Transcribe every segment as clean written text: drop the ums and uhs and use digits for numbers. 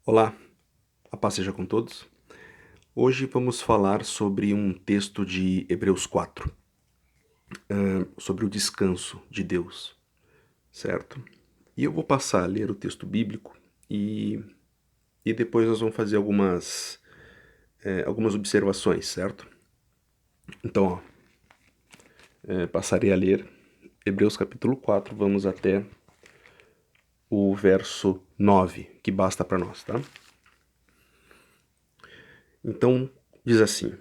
Olá, a paz seja com todos. Hoje vamos falar sobre um texto de Hebreus 4, sobre o descanso de Deus, certo? E eu vou passar a ler o texto bíblico e depois nós vamos fazer algumas observações, certo? Então, passarei a ler Hebreus capítulo 4, vamos até o verso 9, que basta para nós, tá? Então, diz assim: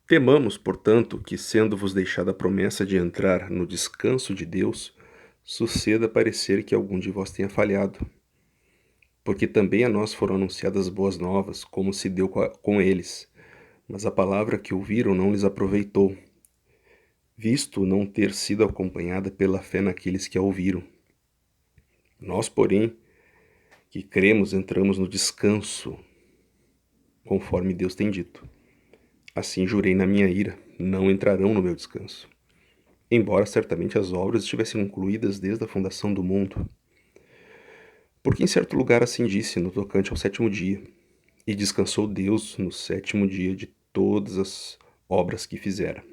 Temamos, portanto, que, sendo-vos deixada a promessa de entrar no descanso de Deus, suceda parecer que algum de vós tenha falhado. Porque também a nós foram anunciadas boas novas, como se deu com eles. Mas a palavra que ouviram não lhes aproveitou, visto não ter sido acompanhada pela fé naqueles que a ouviram. Nós, porém, que cremos, entramos no descanso, conforme Deus tem dito. Assim jurei na minha ira, não entrarão no meu descanso. Embora certamente as obras estivessem concluídas desde a fundação do mundo. Porque em certo lugar assim disse no tocante ao sétimo dia, e descansou Deus no sétimo dia de todas as obras que fizera.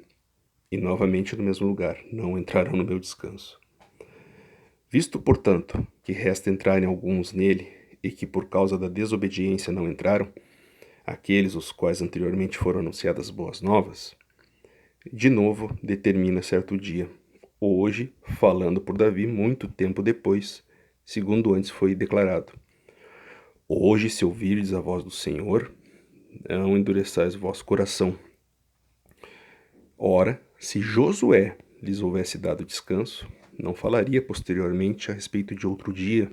E novamente no mesmo lugar, não entrarão no meu descanso. Visto, portanto, que resta entrarem alguns nele, e que por causa da desobediência não entraram, aqueles os quais anteriormente foram anunciadas boas novas, de novo determina certo dia, hoje, falando por Davi muito tempo depois, segundo antes foi declarado. Hoje, se ouvirdes a voz do Senhor, não endureçais o vosso coração. Ora, se Josué lhes houvesse dado descanso, não falaria posteriormente a respeito de outro dia.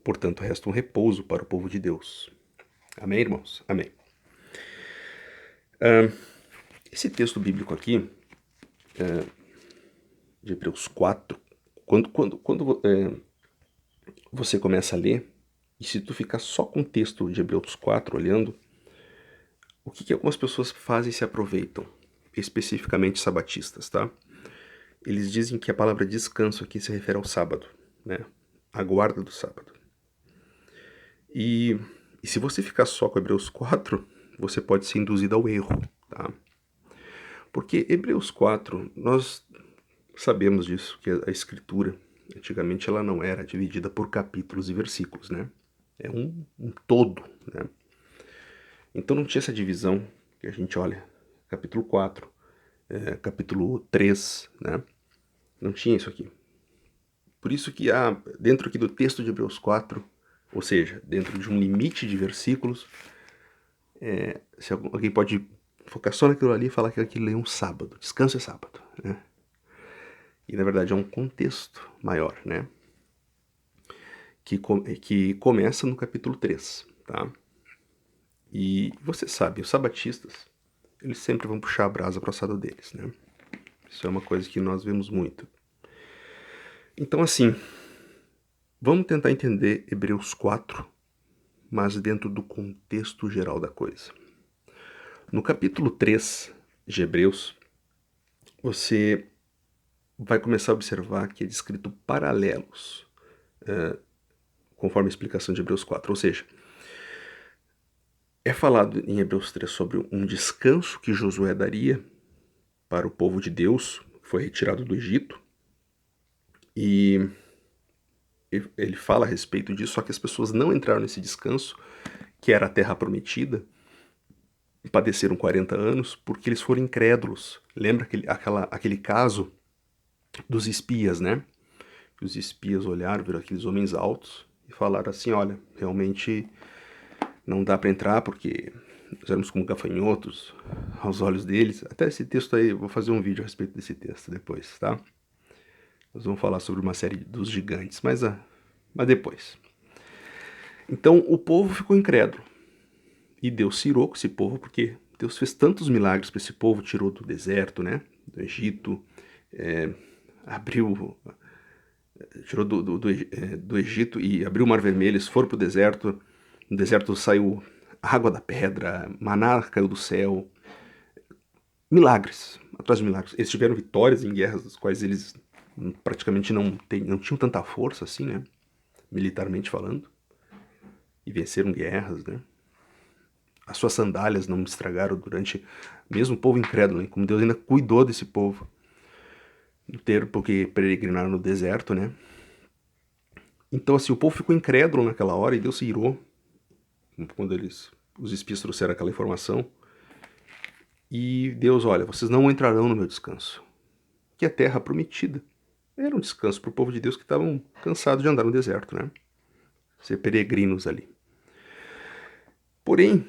Portanto, resta um repouso para o povo de Deus. Amém, irmãos? Amém. Esse texto bíblico aqui, de Hebreus 4, quando você começa a ler, e se tu ficar só com o texto de Hebreus 4 olhando, o que algumas pessoas fazem e se aproveitam, especificamente sabatistas, tá? Eles dizem que a palavra descanso aqui se refere ao sábado, né? A guarda do sábado. E se você ficar só com Hebreus 4, você pode ser induzido ao erro, tá? Porque Hebreus 4, nós sabemos disso, que a escritura, antigamente ela não era dividida por capítulos e versículos, né? É um todo, né? Então não tinha essa divisão que a gente olha, capítulo 4, capítulo 3, né? Não tinha isso aqui. Por isso que há, dentro aqui do texto de Hebreus 4, ou seja, dentro de um limite de versículos, se alguém pode focar só naquilo ali e falar que aquilo é um sábado, descanso é sábado, né? E na verdade é um contexto maior, né? Que começa no capítulo 3, tá? E você sabe, os sabatistas, eles sempre vão puxar a brasa para o assado deles, né? Isso é uma coisa que nós vemos muito. Então, assim, vamos tentar entender Hebreus 4, mas dentro do contexto geral da coisa. No capítulo 3 de Hebreus, você vai começar a observar que é descrito paralelos, conforme a explicação de Hebreus 4. Ou seja, é falado em Hebreus 3 sobre um descanso que Josué daria para o povo de Deus, que foi retirado do Egito, e ele fala a respeito disso, só que as pessoas não entraram nesse descanso, que era a terra prometida, e padeceram 40 anos, porque eles foram incrédulos. Lembra aquele caso dos espias, né? Os espias olharam, viram aqueles homens altos e falaram assim, olha, realmente não dá para entrar porque nós éramos como gafanhotos aos olhos deles. Até esse texto aí, eu vou fazer um vídeo a respeito desse texto depois, tá? Nós vamos falar sobre uma série dos gigantes, mas depois. Então o povo ficou incrédulo. E Deus se irou com esse povo, porque Deus fez tantos milagres para esse povo, tirou do deserto, né? Do Egito, abriu, tirou do Egito e abriu o Mar Vermelho, eles foram para o deserto. No deserto saiu água da pedra, maná caiu do céu. Milagres, atrás de milagres. Eles tiveram vitórias em guerras das quais eles praticamente não tinham tanta força assim, né? Militarmente falando. e venceram guerras, né? As suas sandálias não me estragaram durante, mesmo o povo incrédulo, hein? Como Deus ainda cuidou desse povo, no tempo que peregrinaram no deserto, né? Então, assim, o povo ficou incrédulo naquela hora e Deus se irou quando os espias trouxeram aquela informação. E Deus, olha, vocês não entrarão no meu descanso, que é terra prometida. Era um descanso para o povo de Deus que estavam cansados de andar no deserto, né? Ser peregrinos ali. Porém,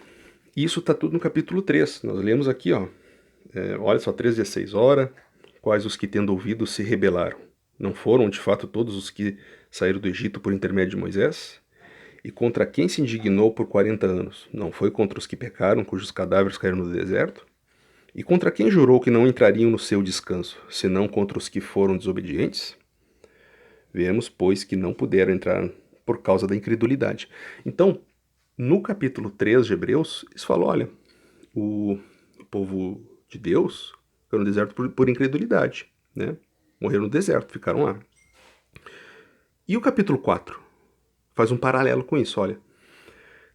isso está tudo no capítulo 3. Nós lemos aqui, ó. Olha só, 3:16. Ora, quais os que tendo ouvido se rebelaram? Não foram, de fato, todos os que saíram do Egito por intermédio de Moisés? E contra quem se indignou por 40 anos? Não foi contra os que pecaram, cujos cadáveres caíram no deserto? E contra quem jurou que não entrariam no seu descanso, senão contra os que foram desobedientes? Vemos, pois, que não puderam entrar por causa da incredulidade. Então, no capítulo 3 de Hebreus, eles falam, olha, o povo de Deus ficou no deserto por incredulidade, né? Morreram no deserto, ficaram lá. E o capítulo 4 faz um paralelo com isso, olha.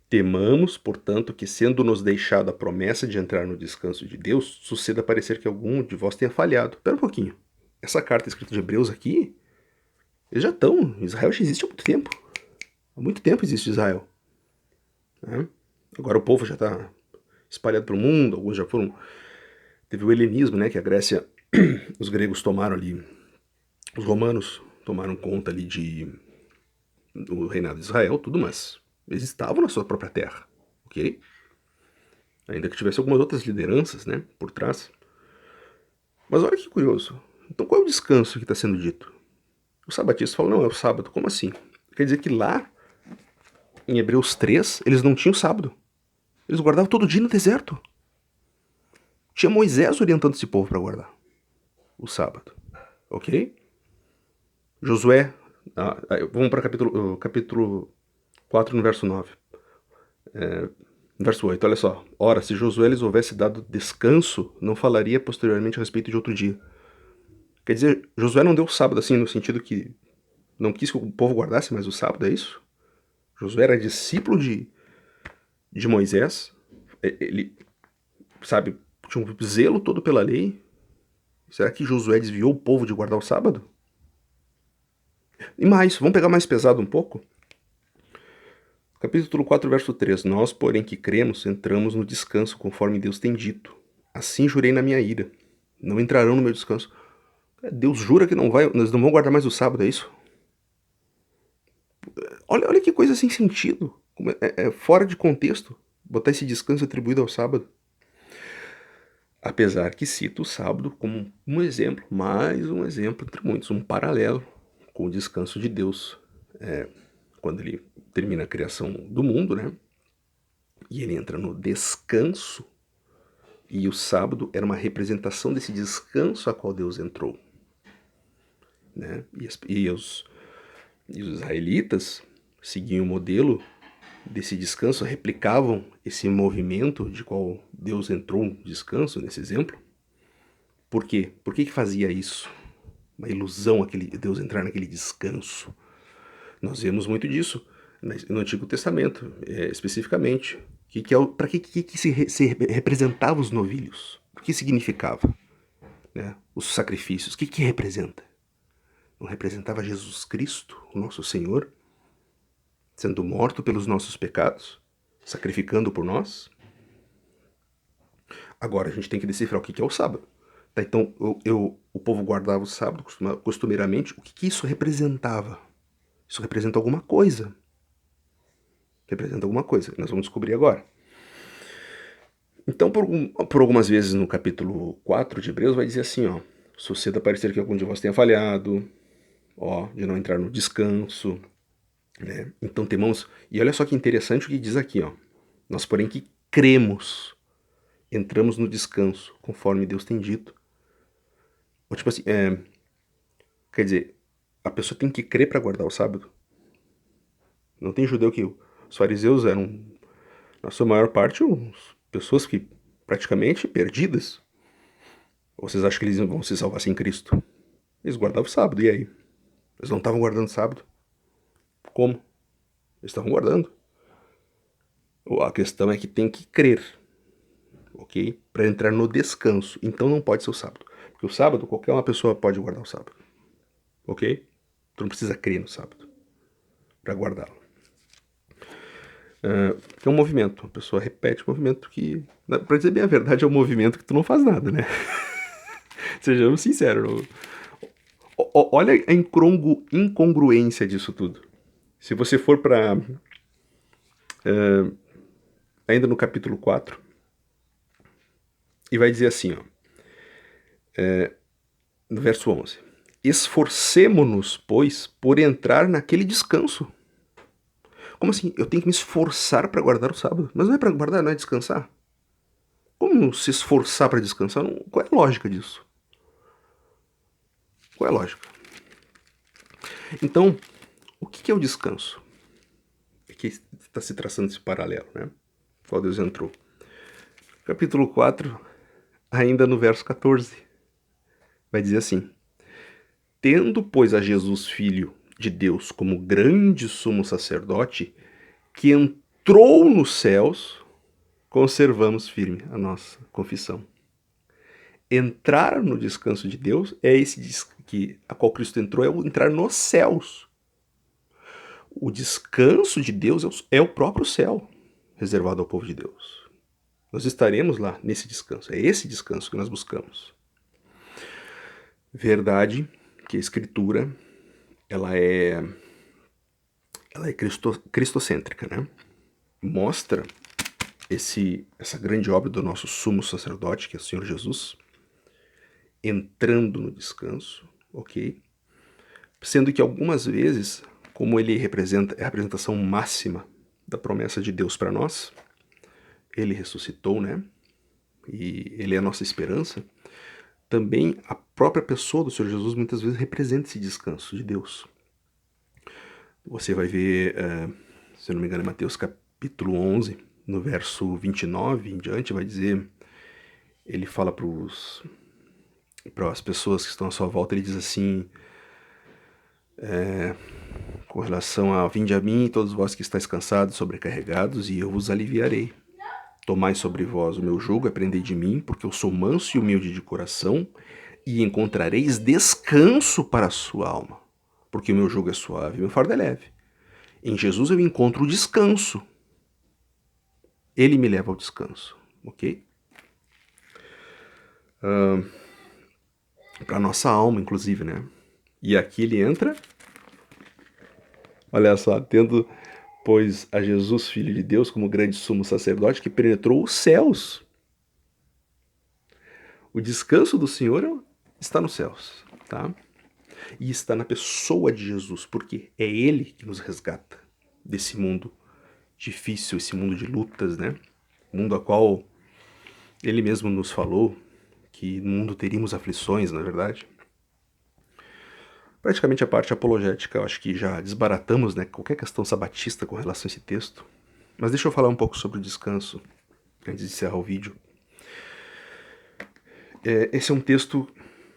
Temamos, portanto, que sendo-nos deixada a promessa de entrar no descanso de Deus, suceda parecer que algum de vós tenha falhado. Espera um pouquinho. Essa carta escrita de Hebreus aqui, eles já estão. Israel já existe há muito tempo. Há muito tempo existe Israel. Né? Agora o povo já está espalhado pelo mundo, alguns já foram... Teve o helenismo, né, que a Grécia, os gregos tomaram ali, os romanos tomaram conta ali do reinado de Israel, tudo, mas eles estavam na sua própria terra, ok? Ainda que tivesse algumas outras lideranças, né, por trás. Mas olha que curioso. Então qual é o descanso que está sendo dito? Os sabatistas falam, não, é o sábado. Como assim? Quer dizer que lá, em Hebreus 3, eles não tinham sábado. Eles guardavam todo dia no deserto. Tinha Moisés orientando esse povo para guardar o sábado. Ok? Josué, vamos para capítulo 4, no verso 9. Verso 8, olha só. Ora, se Josué lhes houvesse dado descanso, não falaria posteriormente a respeito de outro dia. Quer dizer, Josué não deu o sábado assim, no sentido que não quis que o povo guardasse mais o sábado, é isso? Josué era discípulo de Moisés, ele, sabe, tinha um zelo todo pela lei. Será que Josué desviou o povo de guardar o sábado? E mais, vamos pegar mais pesado um pouco? Capítulo 4, verso 3. Nós, porém, que cremos, entramos no descanso, conforme Deus tem dito. Assim jurei na minha ira. Não entrarão no meu descanso. Deus jura que nós não vamos guardar mais o sábado, é isso? Olha que coisa sem sentido. É fora de contexto botar esse descanso atribuído ao sábado. Apesar que cito o sábado como um exemplo, mais um exemplo entre muitos, um paralelo com o descanso de Deus. Quando ele termina a criação do mundo, né? E ele entra no descanso, e o sábado era uma representação desse descanso a qual Deus entrou. Né? E os israelitas seguiam o modelo desse descanso, replicavam esse movimento de qual Deus entrou no descanso, nesse exemplo. Por quê? Por que fazia isso? Uma ilusão Deus entrar naquele descanso. Nós vemos muito disso no Antigo Testamento, especificamente. Para que se representava os novilhos? O que significava? Né? Os sacrifícios, o que representa? Não representava Jesus Cristo, o nosso Senhor, sendo morto pelos nossos pecados, sacrificando por nós? Agora a gente tem que decifrar o que é o sábado. Tá, então o povo guardava o sábado costumeiramente. O que isso representava? Isso representa alguma coisa. Representa alguma coisa. Nós vamos descobrir agora. Então, por algumas vezes no capítulo 4 de Hebreus vai dizer assim, ó. Suceda parecer que algum de vós tenha falhado, ó, de não entrar no descanso, né? Então temamos. E olha só que interessante o que diz aqui, ó. Nós, porém, que cremos, entramos no descanso, conforme Deus tem dito. Ou, tipo assim, quer dizer, a pessoa tem que crer para guardar o sábado. Não tem judeu que... Os fariseus eram, na sua maior parte, pessoas que praticamente perdidas. Ou vocês acham que eles vão se salvar sem Cristo? Eles guardavam o sábado, e aí? Eles não estavam guardando o sábado? Como? Eles estavam guardando. A questão é que tem que crer, ok? Para entrar no descanso. Então não pode ser o sábado. Porque o sábado, qualquer uma pessoa pode guardar o sábado, ok? Tu não precisa crer no sábado para guardá-lo. É um movimento. A pessoa repete o movimento que... Pra dizer bem a verdade, é um movimento que tu não faz nada, né? Sejamos sinceros. Olha a incongruência disso tudo. Se você for para... ainda no capítulo 4, e vai dizer assim, ó, no verso 11. Esforcemo-nos, pois, por entrar naquele descanso. Como assim? Eu tenho que me esforçar para guardar o sábado? Mas não é para guardar, não é descansar? Como se esforçar para descansar? Qual é a lógica disso? Qual é a lógica? Então, o que é o descanso? Aqui está se traçando esse paralelo, né? Qual Deus entrou. Capítulo 4, ainda no verso 14, vai dizer assim: Tendo, pois, a Jesus, Filho de Deus, como grande sumo sacerdote, que entrou nos céus, conservamos firme a nossa confissão. Entrar no descanso de Deus é esse que a qual Cristo entrou, é o entrar nos céus. O descanso de Deus é o próprio céu reservado ao povo de Deus. Nós estaremos lá nesse descanso. É esse descanso que nós buscamos. Verdade que a Escritura ela é cristocêntrica, né? Mostra essa grande obra do nosso sumo sacerdote, que é o Senhor Jesus, entrando no descanso, ok? Sendo que algumas vezes, como ele representa a representação máxima da promessa de Deus para nós, ele ressuscitou, né? E ele é a nossa esperança. Também a própria pessoa do Senhor Jesus muitas vezes representa esse descanso de Deus. Você vai ver, se eu não me engano, em Mateus capítulo 11, no verso 29 em diante, vai dizer, ele fala para as pessoas que estão à sua volta, ele diz assim, com relação a vinde a mim, todos vós que estáis cansados, sobrecarregados, e eu vos aliviarei. Tomai sobre vós o meu jugo, aprendei de mim, porque eu sou manso e humilde de coração, e encontrareis descanso para a sua alma, porque o meu jugo é suave e o meu fardo é leve. Em Jesus eu encontro o descanso. Ele me leva ao descanso, ok? Para nossa alma, inclusive, né? E aqui ele entra, olha só, tendo, pois, a Jesus, Filho de Deus, como grande sumo sacerdote que penetrou os céus. O descanso do Senhor está nos céus, tá? E está na pessoa de Jesus, porque é Ele que nos resgata desse mundo difícil, esse mundo de lutas, né? Mundo a qual Ele mesmo nos falou que no mundo teríamos aflições, na verdade. Praticamente a parte apologética, eu acho que já desbaratamos, né, qualquer questão sabatista com relação a esse texto. Mas deixa eu falar um pouco sobre o descanso, antes de encerrar o vídeo. Esse é um texto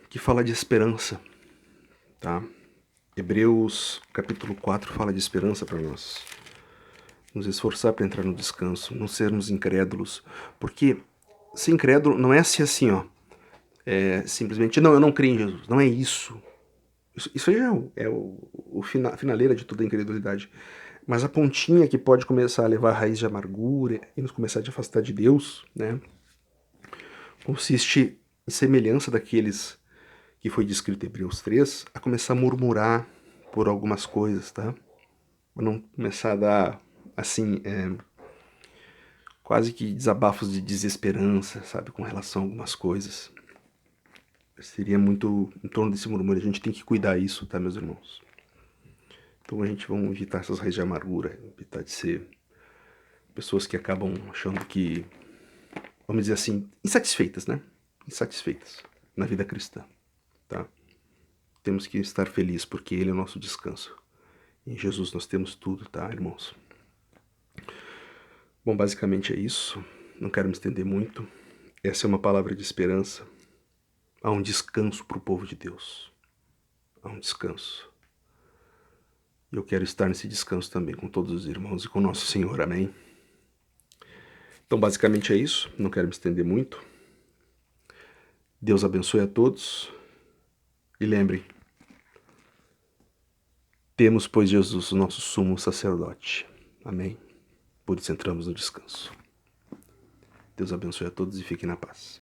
que fala de esperança, tá? Hebreus capítulo 4 fala de esperança para nós. Nos esforçar para entrar no descanso, não sermos incrédulos. Porque ser incrédulo não é ser assim, ó. Simplesmente, não, eu não creio em Jesus. Não é isso. Isso aí é a finaleira de toda a incredulidade. Mas a pontinha que pode começar a levar a raiz de amargura e nos começar a afastar de Deus, né? Consiste em semelhança daqueles que foi descrito em Hebreus 3, a começar a murmurar por algumas coisas, tá? Pra não começar a dar, assim, quase que desabafos de desesperança, sabe? Com relação a algumas coisas. Seria muito em torno desse murmúrio. A gente tem que cuidar isso, tá, meus irmãos? Então a gente vai evitar essas raízes de amargura, evitar de ser pessoas que acabam achando que, vamos dizer assim, insatisfeitas, né? Insatisfeitas na vida cristã, tá? Temos que estar felizes porque Ele é o nosso descanso. Em Jesus nós temos tudo, tá, irmãos? Bom, basicamente é isso. Não quero me estender muito. Essa é uma palavra de esperança. Há um descanso para o povo de Deus. Há um descanso. E eu quero estar nesse descanso também com todos os irmãos e com nosso Senhor. Amém? Então, basicamente é isso. Não quero me estender muito. Deus abençoe a todos. E lembrem, temos, pois, Jesus, o nosso sumo sacerdote. Amém? Por isso entramos no descanso. Deus abençoe a todos e fiquem na paz.